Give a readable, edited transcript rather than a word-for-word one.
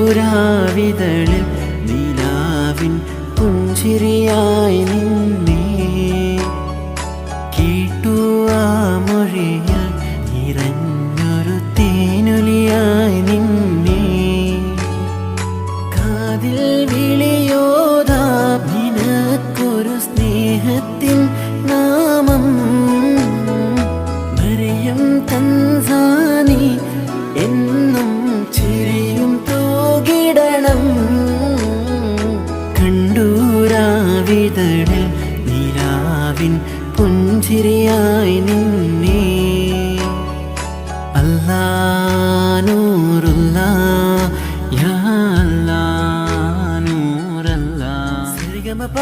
കണ്ടൂരാവിതളിൽ നിലാവിൻ പുഞ്ചിരിയായി നിന്നെ കേട്ടു ആ മൊഴിയിൽ നിറഞ്ഞൊരു തേനൊലിയായി നിന്നെ കാതിൽ വിളിയോതാ നിനക്കൊരു സ്നേഹത്തിൻ നാമം മറിയം തൻസാനി എന്നും ചിരിയും തൂകിടണം കണ്ടൂരാവിതളിൽ നിലാവിൻ പുഞ്ചിരിയായി നിന്നെ അല്ലാ നൂറുല്ലാ യാ അല്ലാ നൂറല്ലാ സരിഗമപ